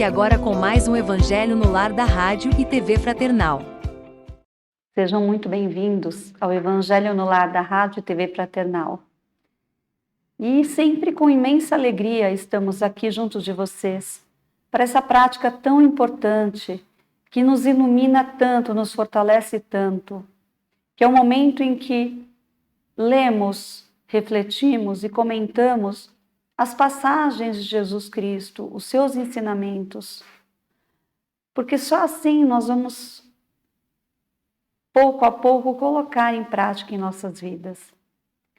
Fique agora com mais um Evangelho no Lar da Rádio e TV Fraternal. Sejam muito bem-vindos ao Evangelho no Lar da Rádio e TV Fraternal. E sempre com imensa alegria estamos aqui juntos de vocês para essa prática tão importante que nos ilumina tanto, nos fortalece tanto, que é o momento em que lemos, refletimos e comentamos as passagens de Jesus Cristo, os seus ensinamentos, porque só assim nós vamos, pouco a pouco, colocar em prática em nossas vidas.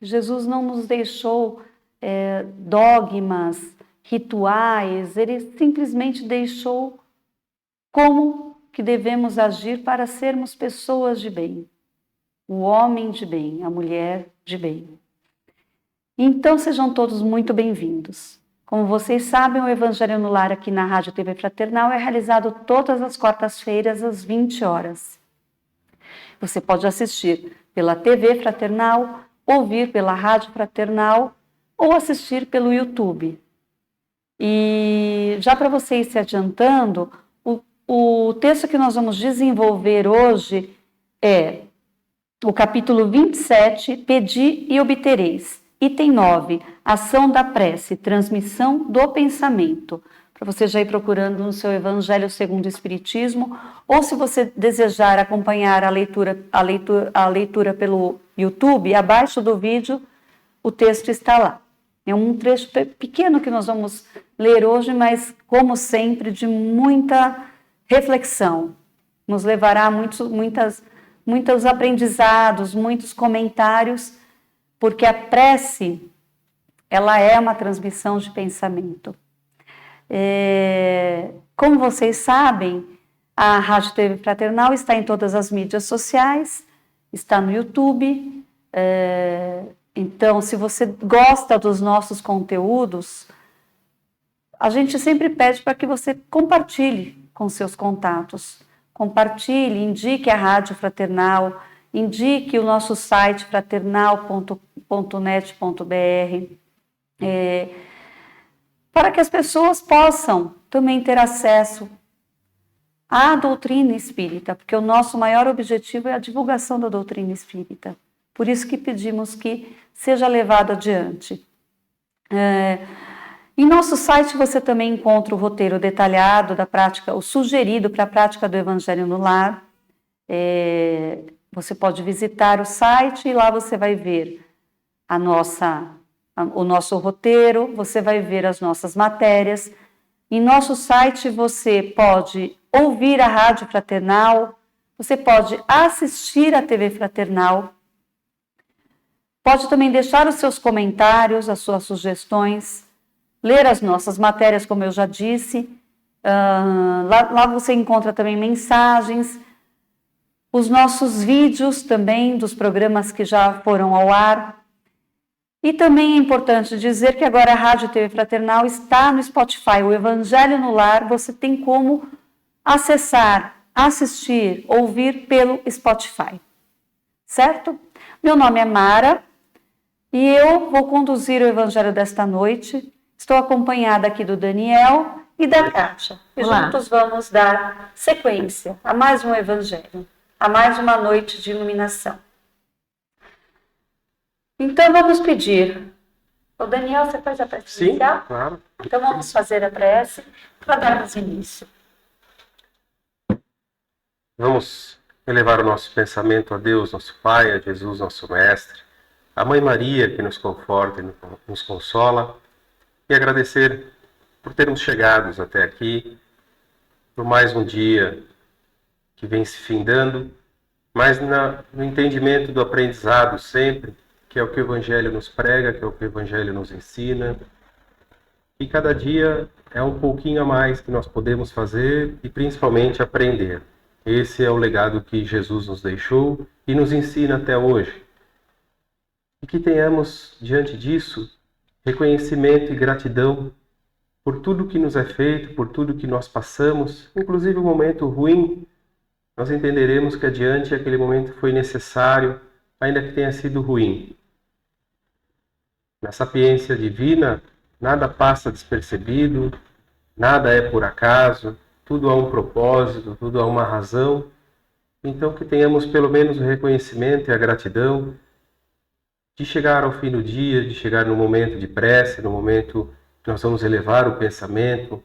Jesus não nos deixou dogmas, rituais, ele simplesmente deixou como que devemos agir para sermos pessoas de bem, o homem de bem, a mulher de bem. Então sejam todos muito bem-vindos. Como vocês sabem, o Evangelho no Lar aqui na Rádio TV Fraternal é realizado todas as quartas-feiras às 20 horas. Você pode assistir pela TV Fraternal, ouvir pela Rádio Fraternal ou assistir pelo YouTube. E já para vocês se adiantando, o texto que nós vamos desenvolver hoje é o capítulo 27, Pedi e obtereis. Item 9, ação da prece, transmissão do pensamento. Para você já ir procurando no seu Evangelho segundo o Espiritismo, ou se você desejar acompanhar a leitura pelo YouTube, abaixo do vídeo o texto está lá. É um trecho pequeno que nós vamos ler hoje, mas como sempre de muita reflexão. Nos levará a muitos aprendizados, muitos comentários, porque a prece, ela é uma transmissão de pensamento. Como vocês sabem, a Rádio TV Fraternal está em todas as mídias sociais, está no YouTube. Então, se você gosta dos nossos conteúdos, a gente sempre pede para que você compartilhe com seus contatos. Compartilhe, indique a Rádio Fraternal, indique o nosso site fraternal.net.br, para que as pessoas possam também ter acesso à doutrina espírita, porque o nosso maior objetivo é a divulgação da doutrina espírita. Por isso que pedimos que seja levado adiante. Em nosso site você também encontra o roteiro detalhado da prática, o sugerido para a prática do Evangelho no Lar. Você pode visitar o site e lá você vai ver o nosso roteiro, você vai ver as nossas matérias. Em nosso site você pode ouvir a Rádio Fraternal, você pode assistir a TV Fraternal, pode também deixar os seus comentários, as suas sugestões, ler as nossas matérias, como eu já disse. Lá você encontra também mensagens, os nossos vídeos também dos programas que já foram ao ar. E também é importante dizer que agora a Rádio TV Fraternal está no Spotify. O Evangelho no Lar você tem como acessar, assistir, ouvir pelo Spotify. Certo? Meu nome é Mara e eu vou conduzir o Evangelho desta noite. Estou acompanhada aqui do Daniel e da Kátia. E juntos vamos dar sequência a mais um Evangelho, a mais uma noite de iluminação. Então vamos pedir. O Daniel, você faz a prece inicial? Sim, claro. Então vamos fazer a prece para darmos início. Vamos elevar o nosso pensamento a Deus, nosso Pai, a Jesus, nosso Mestre, a Mãe Maria, que nos conforta e nos consola, e agradecer por termos chegado até aqui, por mais um dia que vem se findando, mas no entendimento do aprendizado sempre, que é o que o Evangelho nos prega, que é o que o Evangelho nos ensina, e cada dia é um pouquinho a mais que nós podemos fazer e principalmente aprender. Esse é o legado que Jesus nos deixou e nos ensina até hoje. E que tenhamos, diante disso, reconhecimento e gratidão por tudo que nos é feito, por tudo que nós passamos, inclusive o momento ruim, nós entenderemos que adiante aquele momento foi necessário, ainda que tenha sido ruim. Na sapiência divina, nada passa despercebido, nada é por acaso, tudo há um propósito, tudo há uma razão. Então que tenhamos pelo menos o reconhecimento e a gratidão de chegar ao fim do dia, de chegar no momento de prece, no momento que nós vamos elevar o pensamento,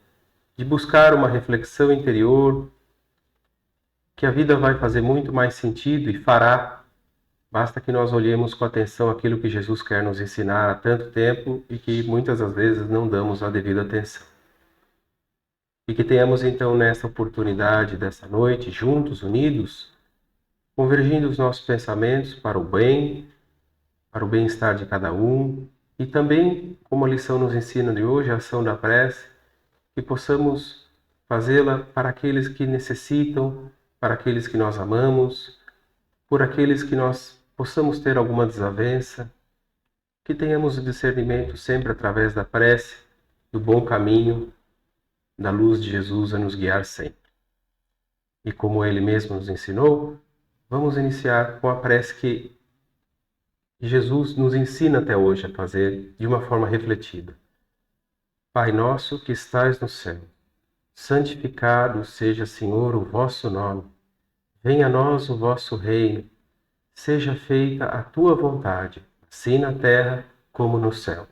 de buscar uma reflexão interior, que a vida vai fazer muito mais sentido e fará. Basta que nós olhemos com atenção aquilo que Jesus quer nos ensinar há tanto tempo e que muitas das vezes não damos a devida atenção. E que tenhamos então nesta oportunidade dessa noite, juntos, unidos, convergindo os nossos pensamentos para o bem, para o bem-estar de cada um e também, como a lição nos ensina de hoje, a ação da prece, que possamos fazê-la para aqueles que necessitam, para aqueles que nós amamos, por aqueles que nós possamos ter alguma desavença, que tenhamos o discernimento sempre através da prece, do bom caminho, da luz de Jesus a nos guiar sempre. E como Ele mesmo nos ensinou, vamos iniciar com a prece que Jesus nos ensina até hoje a fazer de uma forma refletida. Pai nosso que estais no céu, santificado seja, Senhor, o vosso nome. Venha a nós o vosso reino. Seja feita a tua vontade, assim na terra como no céu.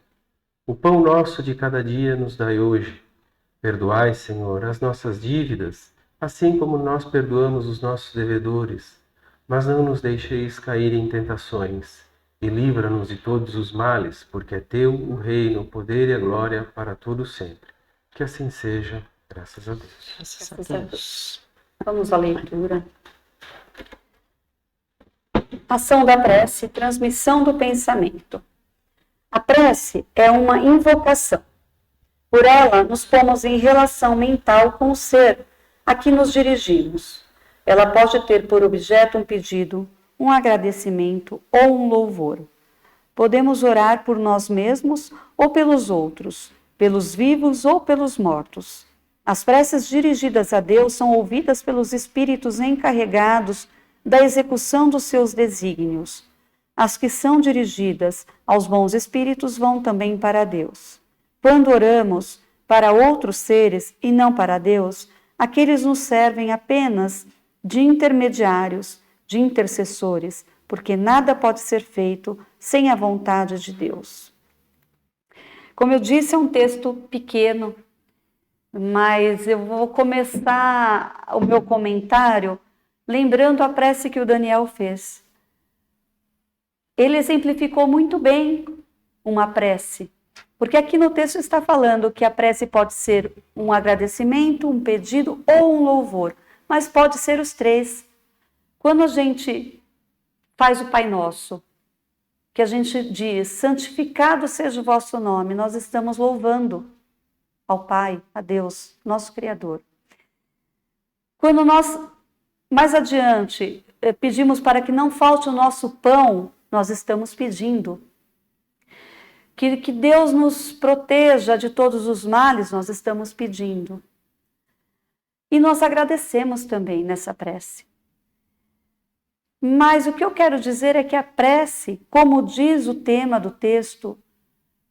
O pão nosso de cada dia nos dai hoje. Perdoai, Senhor, as nossas dívidas, assim como nós perdoamos os nossos devedores. Mas não nos deixeis cair em tentações, e livra-nos de todos os males, porque é teu o reino, o poder e a glória para todo sempre. Que assim seja, graças a Deus. Graças a Deus. Vamos à leitura. Ação da prece, transmissão do pensamento. A prece é uma invocação. Por ela, nos pomos em relação mental com o ser a que nos dirigimos. Ela pode ter por objeto um pedido, um agradecimento ou um louvor. Podemos orar por nós mesmos ou pelos outros, pelos vivos ou pelos mortos. As preces dirigidas a Deus são ouvidas pelos espíritos encarregados da execução dos seus desígnios. As que são dirigidas aos bons espíritos vão também para Deus. Quando oramos para outros seres e não para Deus, aqueles nos servem apenas de intermediários, de intercessores, porque nada pode ser feito sem a vontade de Deus. Como eu disse, é um texto pequeno, mas eu vou começar o meu comentário lembrando a prece que o Daniel fez. Ele exemplificou muito bem uma prece, porque aqui no texto está falando que a prece pode ser um agradecimento, um pedido ou um louvor, mas pode ser os três. Quando a gente faz o Pai Nosso, que a gente diz, santificado seja o vosso nome, nós estamos louvando ao Pai, a Deus, nosso Criador. Quando nós, mais adiante, pedimos para que não falte o nosso pão, nós estamos pedindo que Deus nos proteja de todos os males, nós estamos pedindo. E nós agradecemos também nessa prece. Mas o que eu quero dizer é que a prece, como diz o tema do texto,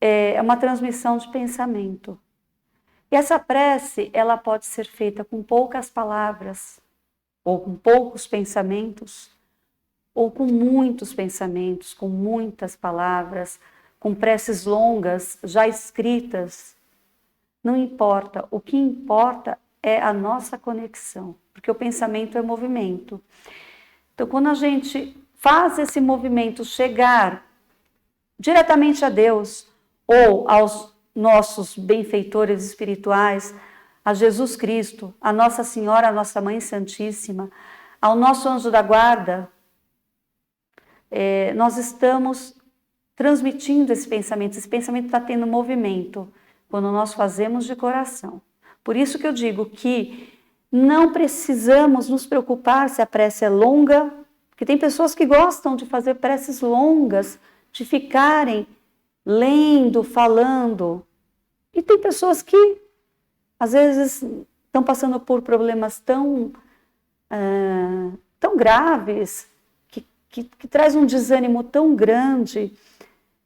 é uma transmissão de pensamento. E essa prece, ela pode ser feita com poucas palavras, ou com poucos pensamentos, ou com muitos pensamentos, com muitas palavras, com preces longas, já escritas. Não importa, o que importa é a nossa conexão, porque o pensamento é movimento. Então, quando a gente faz esse movimento chegar diretamente a Deus ou aos nossos benfeitores espirituais, a Jesus Cristo, a Nossa Senhora, a Nossa Mãe Santíssima, ao nosso anjo da guarda, nós estamos transmitindo esse pensamento está tendo movimento, quando nós fazemos de coração. Por isso que eu digo que não precisamos nos preocupar se a prece é longa, porque tem pessoas que gostam de fazer preces longas, de ficarem lendo, falando. E tem pessoas que, às vezes, estão passando por problemas tão graves, que traz um desânimo tão grande,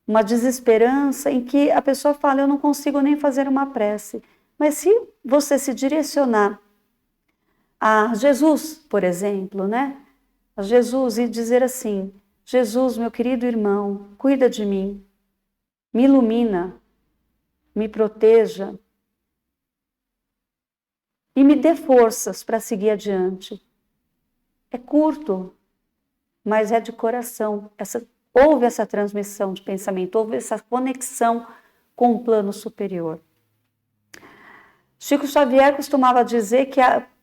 uma desesperança, em que a pessoa fala, eu não consigo nem fazer uma prece. Mas se você se direcionar a Jesus, por exemplo, né? A Jesus e dizer assim: Jesus, meu querido irmão, cuida de mim, me ilumina, me proteja e me dê forças para seguir adiante. É curto, mas é de coração. Houve essa transmissão de pensamento, houve essa conexão com o plano superior. Chico Xavier costumava dizer que,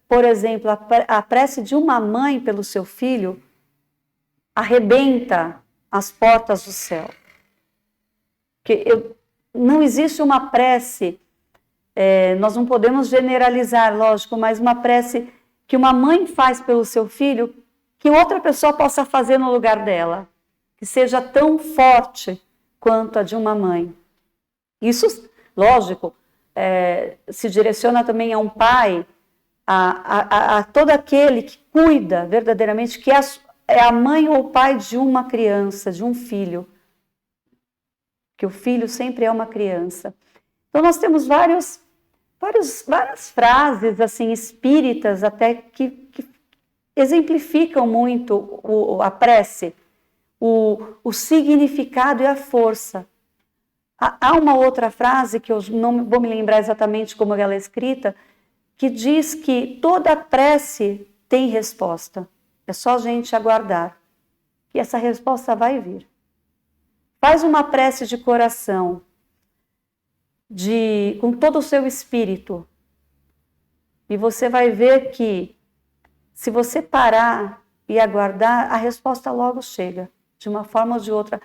por exemplo, a prece de uma mãe pelo seu filho arrebenta as portas do céu. Não existe uma prece, nós não podemos generalizar, lógico, mas uma prece que uma mãe faz pelo seu filho, que outra pessoa possa fazer no lugar dela, que seja tão forte quanto a de uma mãe. Isso, lógico, se direciona também a um pai, a todo aquele que cuida verdadeiramente, que é a mãe ou o pai de uma criança, de um filho. Que o filho sempre é uma criança. Então nós temos várias frases assim espíritas até que exemplificam muito a prece, o significado e a força. Há uma outra frase que eu não vou me lembrar exatamente como ela é escrita, que diz que toda prece tem resposta. É só a gente aguardar. E essa resposta vai vir. Faz uma prece de coração, com todo o seu espírito. E você vai ver que, se você parar e aguardar, a resposta logo chega, de uma forma ou de outra.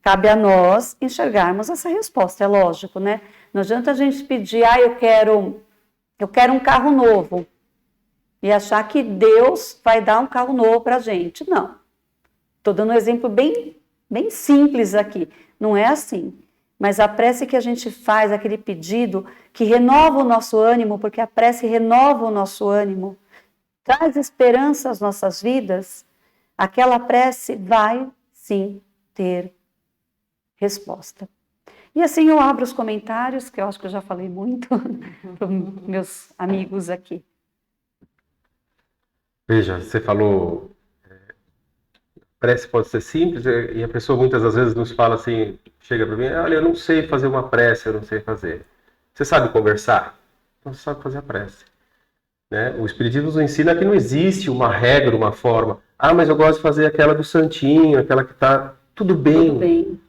Cabe a nós enxergarmos essa resposta, é lógico, né? Não adianta a gente pedir, eu quero um carro novo, e achar que Deus vai dar um carro novo para a gente. Não. Estou dando um exemplo bem simples aqui. Não é assim. Mas a prece que a gente faz, aquele pedido que renova o nosso ânimo, porque a prece renova o nosso ânimo, traz esperança às nossas vidas, aquela prece vai, sim, ter resposta. E assim eu abro os comentários, que eu acho que eu já falei muito para os meus amigos aqui. Veja, você falou, prece pode ser simples, e a pessoa muitas das vezes nos fala assim, chega para mim, olha, eu não sei fazer uma prece, eu não sei fazer. Você sabe conversar? Então você sabe fazer a prece. Né? O Espiritismo nos ensina que não existe uma regra, uma forma. Mas eu gosto de fazer aquela do santinho, aquela que está tudo bem. Tudo bem.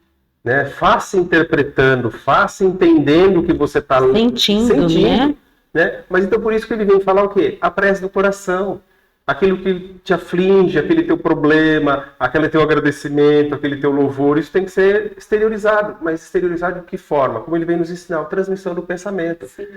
Né? Faça interpretando, faça entendendo o que você está sentindo, né? Mas então por isso que ele vem falar o quê? A prece do coração. Aquilo que te aflige, aquele teu problema, aquele teu agradecimento, aquele teu louvor, isso tem que ser exteriorizado. Mas exteriorizado de que forma? Como ele vem nos ensinar, a transmissão do pensamento. Sim.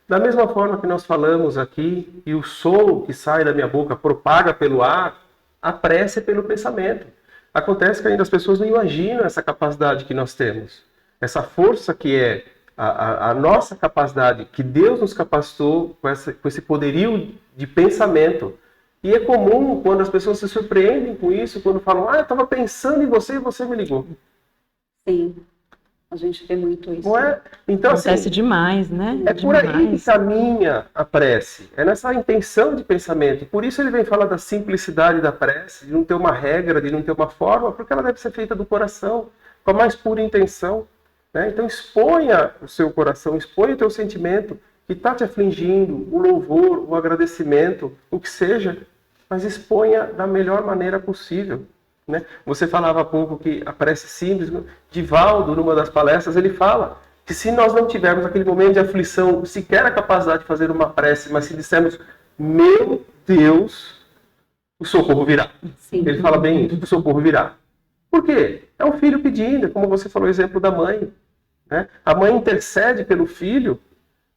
Da mesma forma que nós falamos aqui, e o som que sai da minha boca propaga pelo ar, a prece é pelo pensamento. Acontece que ainda as pessoas não imaginam essa capacidade que nós temos. Essa força que é a nossa capacidade, que Deus nos capacitou com esse poderio de pensamento. E é comum quando as pessoas se surpreendem com isso, quando falam, eu estava pensando em você e você me ligou. Sim, a gente vê muito isso. Não é? Então, acontece assim, demais, né? É por aí que caminha a prece. É nessa intenção de pensamento. Por isso ele vem falar da simplicidade da prece, de não ter uma regra, de não ter uma forma, porque ela deve ser feita do coração, com a mais pura intenção. Né? Então exponha o seu coração, exponha o teu sentimento que está te afligindo, o louvor, o agradecimento, o que seja, mas exponha da melhor maneira possível. Né? Você falava há pouco que a prece simples, Divaldo, numa das palestras, ele fala que se nós não tivermos aquele momento de aflição, sequer a capacidade de fazer uma prece, mas se dissermos, meu Deus, o socorro virá. Sim. Ele fala bem isso, o socorro virá. Por quê? É o filho pedindo, como você falou o exemplo da mãe. Né? A mãe intercede pelo filho,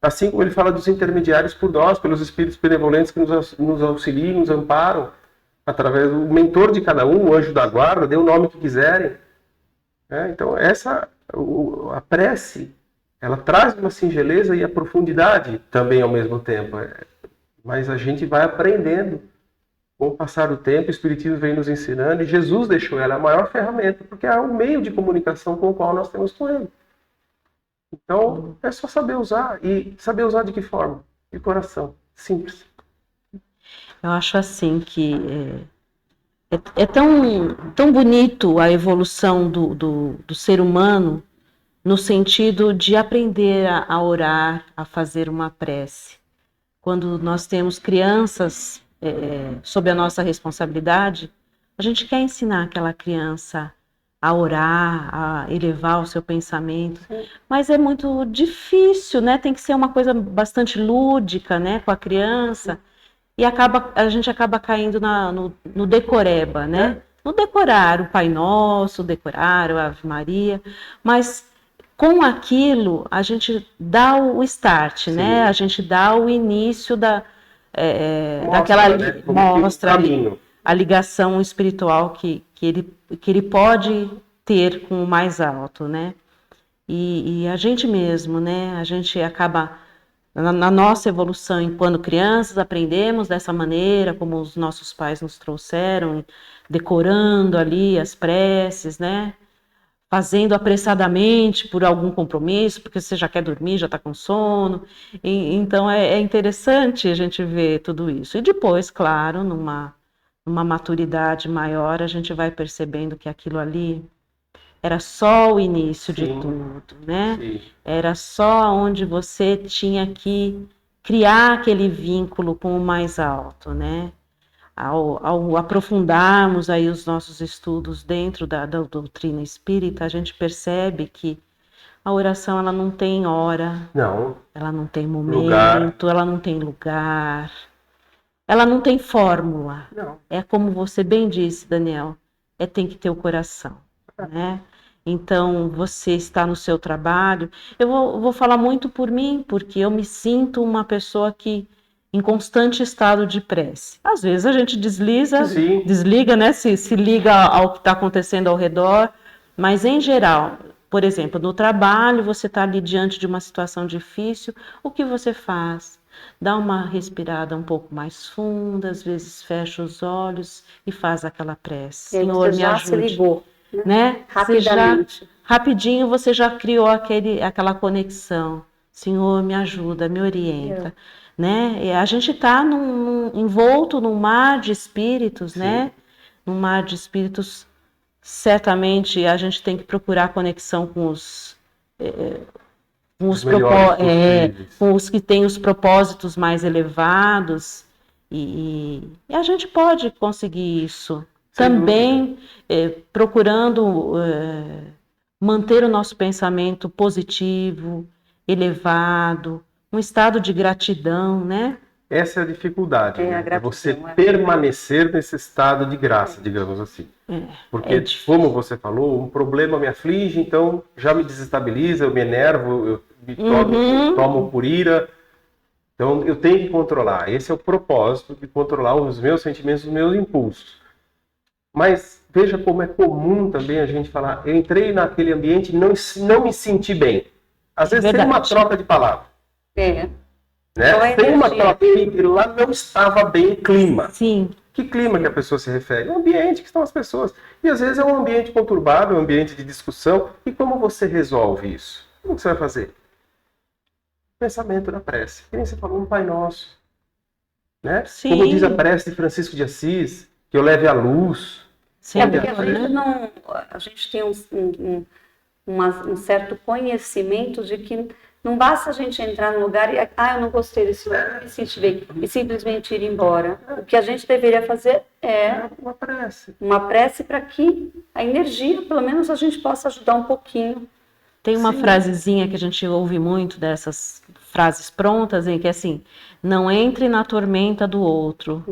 assim como ele fala dos intermediários por nós, pelos espíritos benevolentes que nos auxiliam, nos amparam, através do mentor de cada um, o anjo da guarda, dê o nome que quiserem. Então, a prece, ela traz uma singeleza e a profundidade também ao mesmo tempo. Mas a gente vai aprendendo. Com o passar do tempo, o Espiritismo vem nos ensinando e Jesus deixou ela a maior ferramenta, porque é o meio de comunicação com o qual nós temos com ele. Então, é só saber usar. E saber usar de que forma? De coração. Simples. Eu acho assim que é tão bonito a evolução do ser humano no sentido de aprender a orar, a fazer uma prece. Quando nós temos crianças sob a nossa responsabilidade, a gente quer ensinar aquela criança a orar, a elevar o seu pensamento, mas é muito difícil, né? Tem que ser uma coisa bastante lúdica, né, com a criança, e a gente acaba caindo no decoreba, né? No decorar o Pai Nosso, decorar o Ave Maria, mas com aquilo a gente dá o start, né? A gente dá o início daquela mostra ali a ligação espiritual que ele pode ter com o mais alto, né? E a gente mesmo, né? A gente acaba, na nossa evolução enquanto crianças, aprendemos dessa maneira, como os nossos pais nos trouxeram, decorando ali as preces, né? Fazendo apressadamente por algum compromisso, porque você já quer dormir, já está com sono. Então é interessante a gente ver tudo isso. E depois, claro, numa maturidade maior, a gente vai percebendo que aquilo ali era só o início de tudo, né? Sim. Era só onde você tinha que criar aquele vínculo com o mais alto, né? Ao aprofundarmos aí os nossos estudos dentro da doutrina espírita, a gente percebe que a oração ela não tem hora, ela não tem momento, ela não tem lugar, ela não tem fórmula. Não. É como você bem disse, Daniel, tem que ter o coração, né? Então, você está no seu trabalho. Eu vou falar muito por mim, porque eu me sinto uma pessoa que em constante estado de prece. Às vezes a gente desliga, né? Se liga ao que está acontecendo ao redor, mas em geral, por exemplo, no trabalho, você está ali diante de uma situação difícil, o que você faz? Dá uma respirada um pouco mais funda, às vezes fecha os olhos e faz aquela prece. Senhor, me ajude. Se ligou, né? Rapidamente. Rapidinho você já criou aquela conexão. Senhor, me ajuda, me orienta. Né? E a gente está envolto num mar de espíritos, né? Num mar de espíritos, certamente a gente tem que procurar conexão com os que têm os propósitos mais elevados, e a gente pode conseguir isso. Também procurando manter o nosso pensamento positivo, elevado, um estado de gratidão, né? Essa é a dificuldade, né? É você permanecer nesse estado de graça, digamos assim. Porque, como você falou, um problema me aflige, então já me desestabiliza, eu me enervo, eu me tomo por ira. Então, eu tenho que controlar. Esse é o propósito de controlar os meus sentimentos, os meus impulsos. Mas veja como é comum também a gente falar, eu entrei naquele ambiente e não me senti bem. Às vezes tem uma troca de palavras. Né? Tem uma troca e lá não estava bem o clima. Sim. Que clima que a pessoa se refere? O ambiente que estão as pessoas. E às vezes é um ambiente conturbado, um ambiente de discussão. E como você resolve isso? Como você vai fazer? Pensamento da prece. Que nem você falou, um Pai Nosso. Né? Sim. Como diz a prece de Francisco de Assis, que eu leve a luz. Sim, porque a gente tem um certo conhecimento de que não basta a gente entrar no lugar e eu não gostei desse lugar, não me senti bem, e simplesmente ir embora. O que a gente deveria fazer é uma prece para que a energia, pelo menos, a gente possa ajudar um pouquinho. Tem uma frasezinha que a gente ouve muito dessas frases prontas, em que é assim, não entre na tormenta do outro,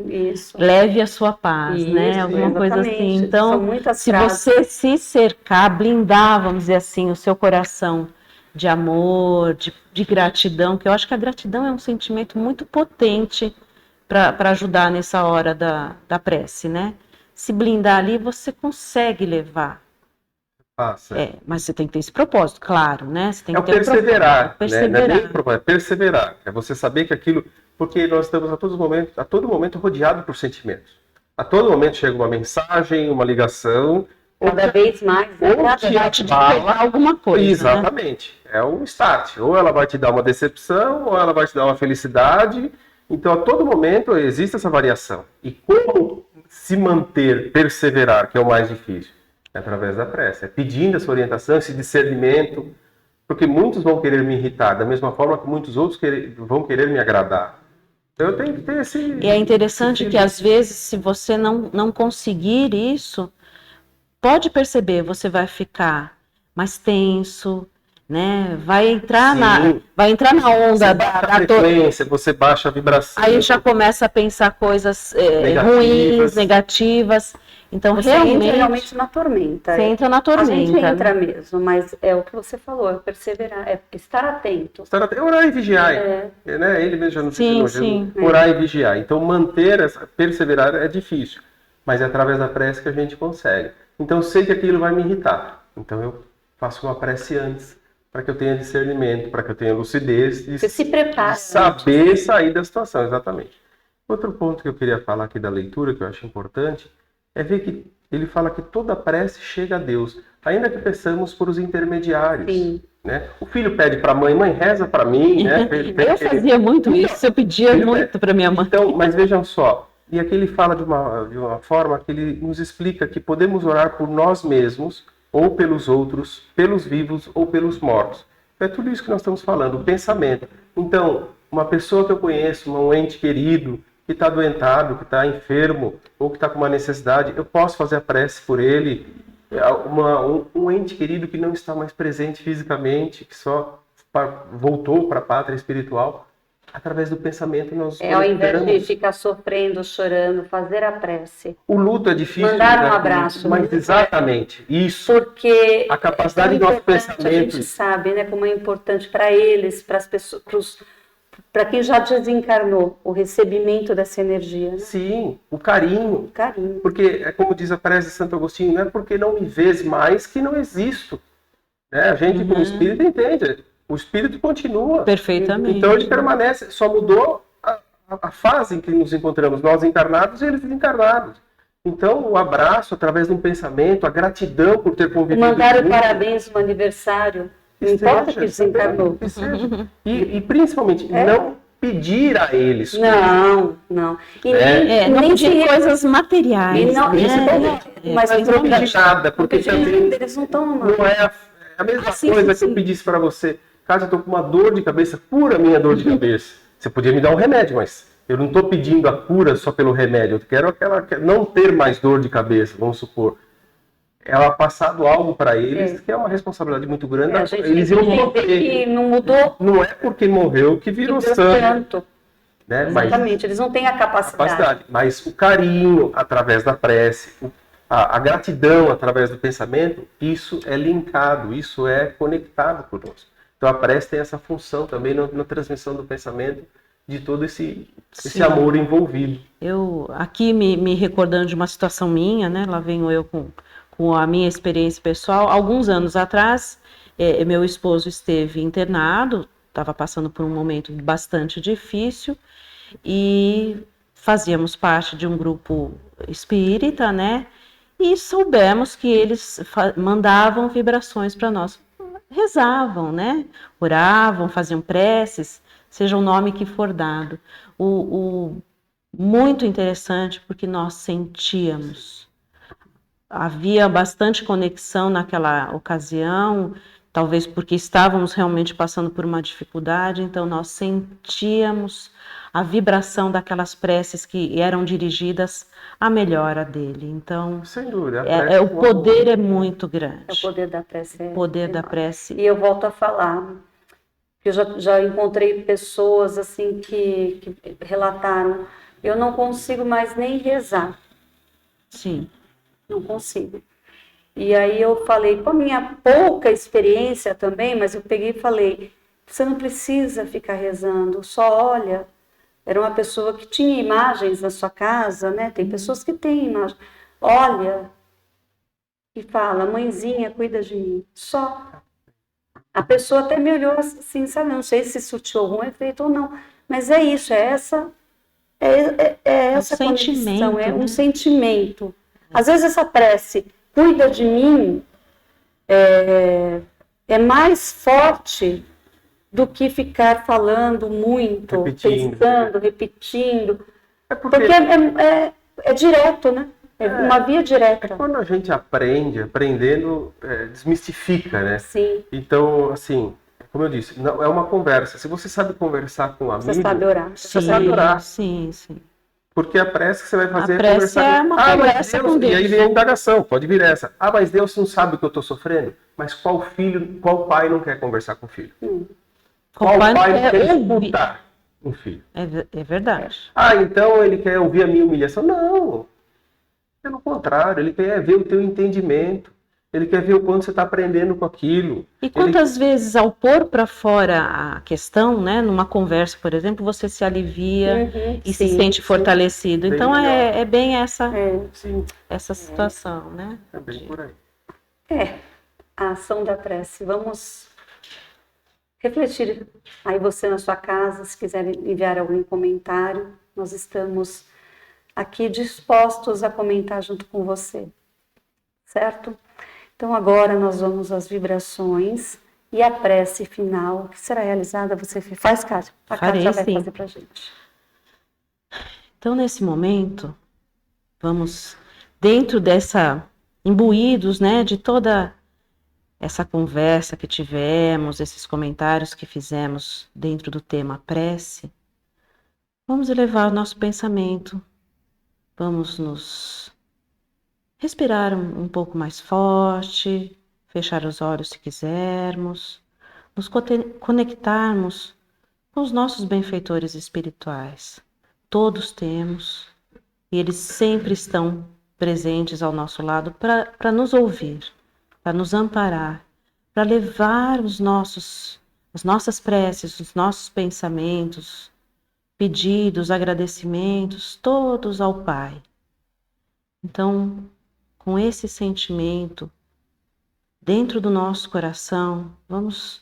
leve a sua paz, né? Alguma coisa assim. Então, se você se cercar, blindar, vamos dizer assim, o seu coração de amor, de gratidão, que eu acho que a gratidão é um sentimento muito potente para ajudar nessa hora da prece, né? Se blindar ali, você consegue levar. Mas você tem que ter esse propósito, claro, né? Você tem que ter perseverar, né? Não é nem propósito, é perseverar. É você saber que aquilo... Porque nós estamos a todo momento rodeados por sentimentos. A todo momento chega uma mensagem, uma ligação... Cada vez mais, ou te fala alguma coisa. Exatamente. Né? é o start. Ou ela vai te dar uma decepção, ou ela vai te dar uma felicidade. Então, a todo momento existe essa variação. E como se manter, perseverar, que é o mais difícil? É através da prece. É pedindo essa orientação, esse discernimento. Porque muitos vão querer me irritar, da mesma forma que muitos outros vão querer me agradar. Então, eu tenho que ter esse... E é interessante que, às vezes, se você não conseguir isso, pode perceber, você vai ficar mais tenso, né? Vai entrar na onda você baixa a frequência, você baixa a vibração. Aí já começa a pensar coisas ruins, negativas. Então, você entra realmente na tormenta. Você entra na tormenta. A gente entra mesmo, mas é o que você falou, é perseverar, é estar atento. Orar e vigiar. Né? Ele mesmo já nos ensinou. Sim. Orar e vigiar. Então, perseverar é difícil, mas é através da prece que a gente consegue. Então, eu sei que aquilo vai me irritar. Então, eu faço uma prece antes, para que eu tenha discernimento, para que eu tenha lucidez. Você se prepara. Saber sair da situação, exatamente. Outro ponto que eu queria falar aqui da leitura, que eu acho importante, é ver que ele fala que toda prece chega a Deus, ainda que peçamos por os intermediários. Sim. Né? O filho pede para a mãe, reza para mim. Né? Eu fazia muito isso, eu pedia muito para minha mãe. Então, mas vejam só, e aqui ele fala de uma forma que ele nos explica que podemos orar por nós mesmos, ou pelos outros, pelos vivos ou pelos mortos. É tudo isso que nós estamos falando, o pensamento. Então, uma pessoa que eu conheço, um ente querido, que está adoentado, que está enfermo, ou que está com uma necessidade, eu posso fazer a prece por ele. Um ente querido que não está mais presente fisicamente, que só voltou para a pátria espiritual, através do pensamento nós ao invés de ficar sofrendo, chorando, fazer a prece. O luto é difícil. Mandar um abraço. Mas exatamente, isso. Porque a capacidade do nosso pensamento. A gente sabe, né, como é importante para eles, para as pessoas, para quem já desencarnou, o recebimento dessa energia. Né? Sim, o carinho. Porque, é como diz a prece de Santo Agostinho, não é porque não me vês mais que não existo. Né? A gente, como espírito, entende. O espírito continua. Perfeitamente. Então ele permanece, só mudou a fase em que nos encontramos, nós encarnados e eles desencarnados. Então o abraço através de um pensamento, a gratidão por ter convivido. Mandar o parabéns no aniversário, não importa que desencarnou. E principalmente, não pedir a eles. Não. E não pedir coisas materiais. Mas não pedir nada, porque também eles não estão. Não é a mesma coisa que eu pedisse para você. Caso eu estou com uma dor de cabeça, cura a minha dor de cabeça. Você podia me dar um remédio, mas eu não estou pedindo a cura só pelo remédio. Eu quero não ter mais dor de cabeça, vamos supor. Ela passado algo para eles, que é uma responsabilidade muito grande. Eles iam morrer. Que não mudou. Não é porque morreu que virou santo. Né? Exatamente, eles não têm a capacidade. Mas o carinho através da prece, a gratidão através do pensamento, isso é linkado, isso é conectado conosco. Então a prece tem essa função também na transmissão do pensamento de todo esse amor envolvido. Eu, aqui me recordando de uma situação minha, né? Lá venho eu com a minha experiência pessoal. Alguns anos atrás, meu esposo esteve internado, estava passando por um momento bastante difícil e fazíamos parte de um grupo espírita, né? E soubemos que eles mandavam vibrações para nós. Rezavam, né? Oravam, faziam preces, seja o nome que for dado. Muito interessante, porque nós sentíamos. Havia bastante conexão naquela ocasião, talvez porque estávamos realmente passando por uma dificuldade, então nós sentíamos a vibração daquelas preces que eram dirigidas à melhora dele. Então, sem dúvida, o poder é muito grande. O poder da prece. O poder da prece. E eu volto a falar, que eu já encontrei pessoas assim que relataram, eu não consigo mais nem rezar. Sim. Não consigo. E aí eu falei, com a minha pouca experiência também, mas eu peguei e falei, você não precisa ficar rezando, só olha. Era uma pessoa que tinha imagens na sua casa, né? Tem pessoas que têm imagem. Olha e fala, mãezinha, cuida de mim. Só. A pessoa até me olhou assim, sabe? Não sei se surtiu algum efeito ou não. Mas é isso, é essa conexão, é um sentimento. Às vezes essa prece, cuida de mim, é mais forte do que ficar falando muito, Repetindo. pensando, repetindo. Porque Porque é direto, né? É uma via direta. quando a gente aprendendo, desmistifica, né? Sim, Então, assim, como eu disse, não, é uma conversa. Se você sabe conversar com um amigo, você sabe orar. você sabe orar. Sim, sim. Porque a prece que você vai fazer A é prece conversar é com uma mas conversa com Deus. E aí vem a indagação, pode vir essa. Mas Deus não sabe o que eu estou sofrendo? Mas qual pai não quer conversar com o filho? Qual pai não quer escutar um filho? É verdade. Então ele quer ouvir a minha humilhação? Não. Pelo contrário, ele quer ver o teu entendimento. Ele quer ver o quanto você está aprendendo com aquilo. E quantas vezes, ao pôr para fora a questão, né, numa conversa, por exemplo, você se alivia e se sente fortalecido. Bem Então, melhor. é bem essa Sim, situação, né? é bem por aí. A ação da prece. Vamos refletir aí você na sua casa, se quiser enviar algum comentário, nós estamos aqui dispostos a comentar junto com você, certo? Então agora nós vamos às vibrações e a prece final, que será realizada, você faz, Kátia? A Kátia vai fazer pra gente. Então, nesse momento, vamos, dentro imbuídos, né, de toda essa conversa que tivemos, esses comentários que fizemos dentro do tema prece, vamos elevar o nosso pensamento, vamos nos respirar um pouco mais forte, fechar os olhos se quisermos, nos conectarmos com os nossos benfeitores espirituais. Todos temos, e eles sempre estão presentes ao nosso lado para nos ouvir, para nos amparar, para levar as nossas preces, os nossos pensamentos, pedidos, agradecimentos, todos ao Pai. Então, com esse sentimento dentro do nosso coração, vamos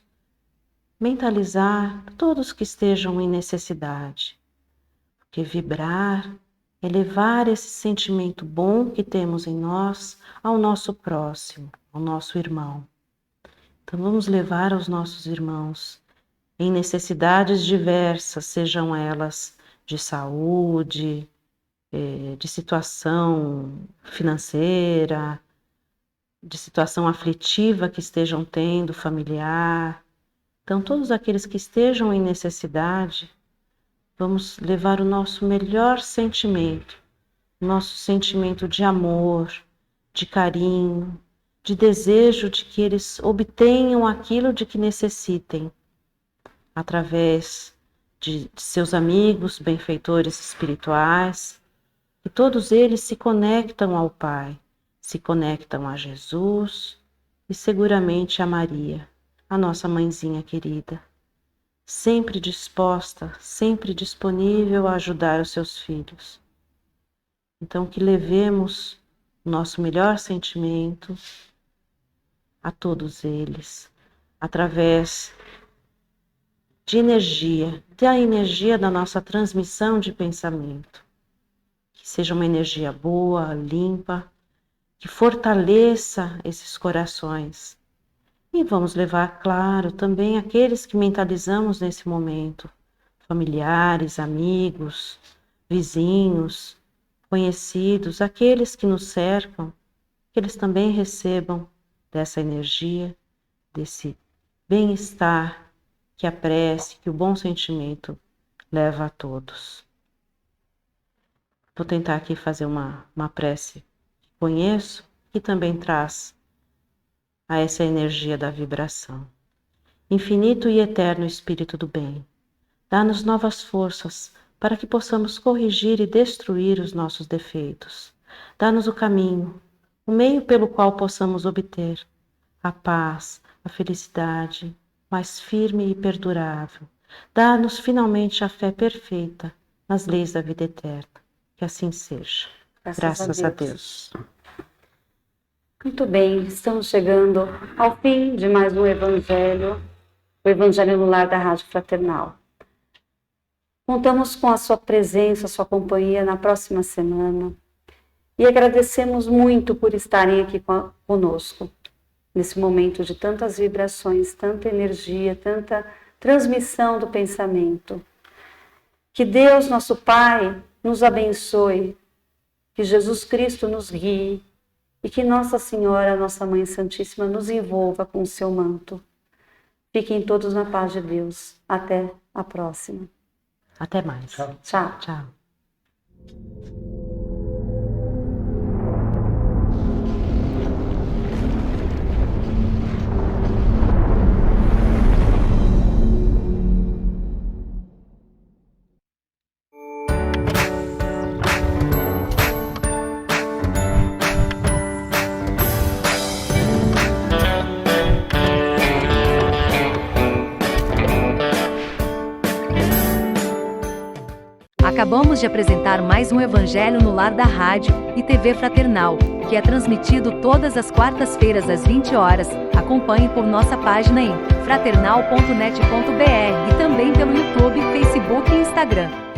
mentalizar todos que estejam em necessidade, porque vibrar é levar esse sentimento bom que temos em nós ao nosso próximo, ao nosso irmão. Então vamos levar aos nossos irmãos em necessidades diversas, sejam elas de saúde, de situação financeira, de situação aflitiva que estejam tendo, familiar. Então, todos aqueles que estejam em necessidade, vamos levar o nosso melhor sentimento, nosso sentimento de amor, de carinho, de desejo de que eles obtenham aquilo de que necessitem, através de seus amigos, benfeitores espirituais, e todos eles se conectam ao Pai, se conectam a Jesus e seguramente a Maria, a nossa mãezinha querida, sempre disposta, sempre disponível a ajudar os seus filhos. Então que levemos o nosso melhor sentimento a todos eles, através de energia, da energia da nossa transmissão de pensamento. Que seja uma energia boa, limpa, que fortaleça esses corações. E vamos levar, claro, também aqueles que mentalizamos nesse momento, familiares, amigos, vizinhos, conhecidos, aqueles que nos cercam, que eles também recebam dessa energia, desse bem-estar que a prece, que o bom sentimento leva a todos. Vou tentar aqui fazer uma prece que conheço, que também traz a essa energia da vibração. Infinito e eterno Espírito do bem, dá-nos novas forças para que possamos corrigir e destruir os nossos defeitos. Dá-nos o caminho, o meio pelo qual possamos obter a paz, a felicidade mais firme e perdurável. Dá-nos finalmente a fé perfeita nas leis da vida eterna. Que assim seja. Graças a Deus. Muito bem, estamos chegando ao fim de mais um Evangelho, o Evangelho no Lar da Rádio Fraternal. Contamos com a sua presença, a sua companhia na próxima semana e agradecemos muito por estarem aqui conosco. nesse momento de tantas vibrações, tanta energia, tanta transmissão do pensamento. Que Deus, nosso Pai, nos abençoe, que Jesus Cristo nos guie e que Nossa Senhora, Nossa Mãe Santíssima, nos envolva com o seu manto. Fiquem todos na paz de Deus. Até a próxima. Até mais. Tchau. Tchau. Tchau. Acabamos de apresentar mais um Evangelho no Lar da Rádio e TV Fraternal, que é transmitido todas as quartas-feiras às 20 horas. Acompanhe por nossa página em fraternal.net.br e também pelo YouTube, Facebook e Instagram.